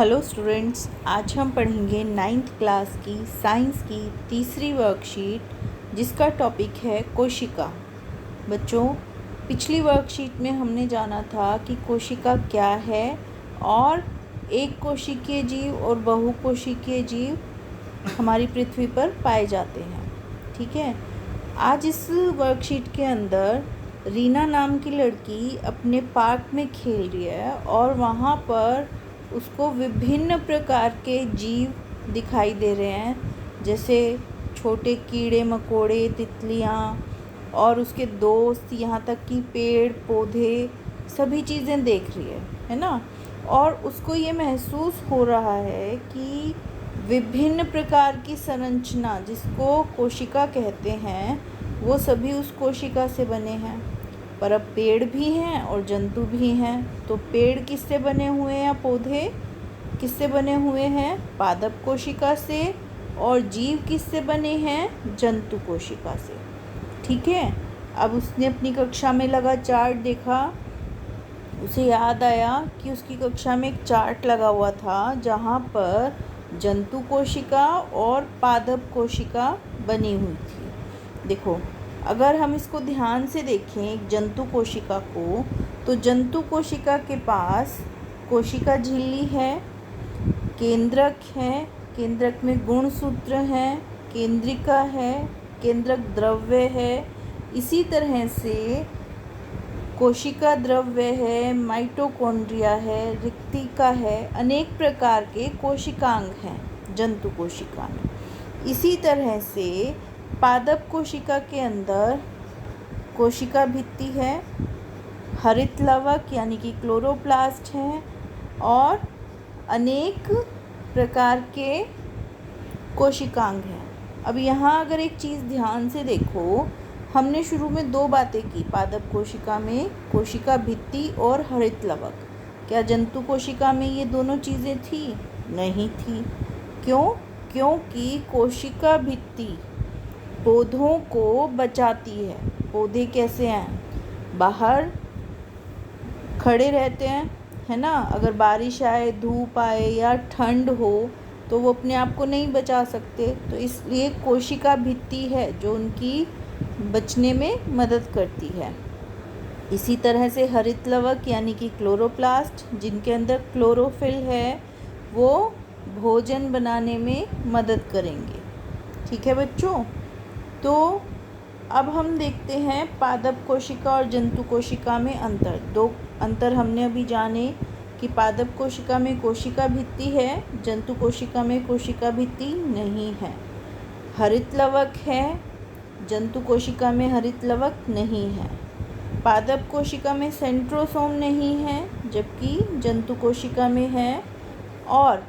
Hello students, आज हम पढ़ेंगे 9th क्लास की साइंस की तीसरी वर्कशीट जिसका टॉपिक है कोशिका। बच्चों, पिछली वर्कशीट में हमने जाना था कि कोशिका क्या है और एक कोशिकीय जीव और बहुकोशिकीय जीव हमारी पृथ्वी पर पाए जाते हैं। ठीक है, आज इस वर्कशीट के अंदर रीना नाम की लड़की अपने पार्क में खेल रही है और वहाँ पर उसको विभिन्न प्रकार के जीव दिखाई दे रहे हैं, जैसे छोटे कीड़े मकोड़े, तितलियाँ और उसके दोस्त, यहाँ तक कि पेड़ पौधे सभी चीज़ें देख रही है ना। और उसको ये महसूस हो रहा है कि विभिन्न प्रकार की संरचना, जिसको कोशिका कहते हैं, वो सभी उस कोशिका से बने हैं। पर अब पेड़ भी हैं और जंतु भी हैं, तो पेड़ किससे बने हुए हैं, पौधे किससे बने हुए हैं, पादप कोशिका से, और जीव किससे बने हैं, जंतु कोशिका से। ठीक है, अब उसने अपनी कक्षा में लगा चार्ट देखा, उसे याद आया कि उसकी कक्षा में एक चार्ट लगा हुआ था जहाँ पर जंतु कोशिका और पादप कोशिका बनी हुई थी। देखो, अगर हम इसको ध्यान से देखें एक जंतु कोशिका को, तो जंतु कोशिका के पास कोशिका झिल्ली है, केंद्रक है, केंद्रक में गुणसूत्र हैं, केंद्रिका है, केंद्रक द्रव्य है। इसी तरह से कोशिका द्रव्य है, माइटोकॉन्ड्रिया है, रिक्तिका है, अनेक प्रकार के कोशिकांग हैं जंतु कोशिका में। इसी तरह से पादप कोशिका के अंदर कोशिका भित्ति है, हरित लवक यानी कि क्लोरोप्लास्ट है, और अनेक प्रकार के कोशिकांग हैं। अब यहाँ अगर एक चीज़ ध्यान से देखो, हमने शुरू में दो बातें की पादप कोशिका में, कोशिका भित्ति और हरित लवक। क्या जंतु कोशिका में ये दोनों चीज़ें थी? नहीं थी। क्यों? क्योंकि कोशिका भित्ति पौधों को बचाती है। पौधे कैसे हैं? बाहर खड़े रहते हैं, है ना। अगर बारिश आए, धूप आए या ठंड हो तो वो अपने आप को नहीं बचा सकते, तो इसलिए कोशिका भित्ति है जो उनकी बचने में मदद करती है। इसी तरह से हरित लवक यानी कि क्लोरोप्लास्ट, जिनके अंदर क्लोरोफिल है, वो भोजन बनाने में मदद करेंगे। ठीक है बच्चों, तो अब हम देखते हैं पादप कोशिका और जंतु कोशिका में अंतर। दो अंतर हमने अभी जाने कि पादप कोशिका में कोशिका भित्ति है, जंतु कोशिका में कोशिका भित्ति नहीं है। हरित लवक है, जंतु कोशिका में हरित लवक नहीं है। पादप कोशिका में सेंट्रोसोम नहीं है, जबकि जंतु कोशिका में है। और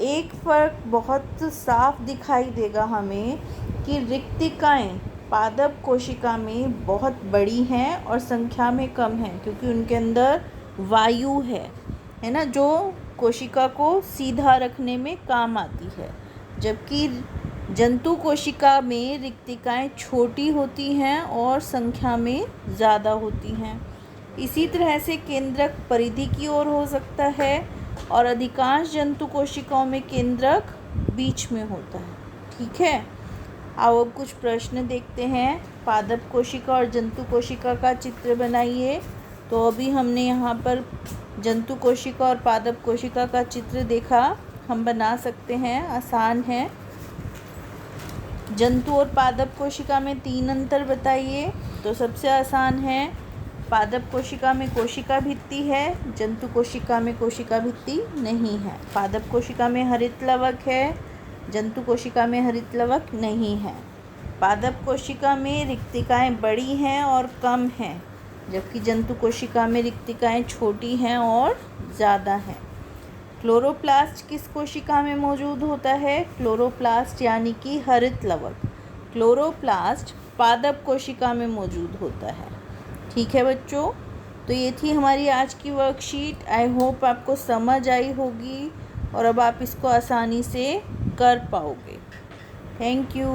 एक फ़र्क बहुत साफ दिखाई देगा हमें कि रिक्तिकाएं पादप कोशिका में बहुत बड़ी हैं और संख्या में कम हैं, क्योंकि उनके अंदर वायु है ना, जो कोशिका को सीधा रखने में काम आती है। जबकि जंतु कोशिका में रिक्तिकाएं छोटी होती हैं और संख्या में ज़्यादा होती हैं। इसी तरह से केंद्रक परिधि की ओर हो सकता है और अधिकांश जंतु कोशिकाओं में केंद्रक बीच में होता है। ठीक है, आओ अब कुछ प्रश्न देखते हैं। पादप कोशिका और जंतु कोशिका का चित्र बनाइए। तो अभी हमने यहाँ पर जंतु कोशिका और पादप कोशिका का चित्र देखा, हम बना सकते हैं, आसान है। जंतु और पादप कोशिका में 3 अंतर बताइए। तो सबसे आसान है, पादप कोशिका में कोशिका भित्ति है, जंतु कोशिका में कोशिका भित्ति नहीं है। पादप कोशिका में हरित लवक है, जंतु कोशिका में हरित लवक नहीं है। पादप कोशिका में रिक्तिकाएं बड़ी हैं और कम हैं, जबकि जंतु कोशिका में रिक्तिकाएं छोटी हैं और ज़्यादा हैं। क्लोरोप्लास्ट किस कोशिका में मौजूद होता है? क्लोरोप्लास्ट यानी कि हरित लवक, क्लोरोप्लास्ट पादप कोशिका में मौजूद होता है। ठीक है बच्चों, तो ये थी हमारी आज की वर्कशीट। आई होप आपको समझ आई होगी और अब आप इसको आसानी से कर पाओगे। Thank you.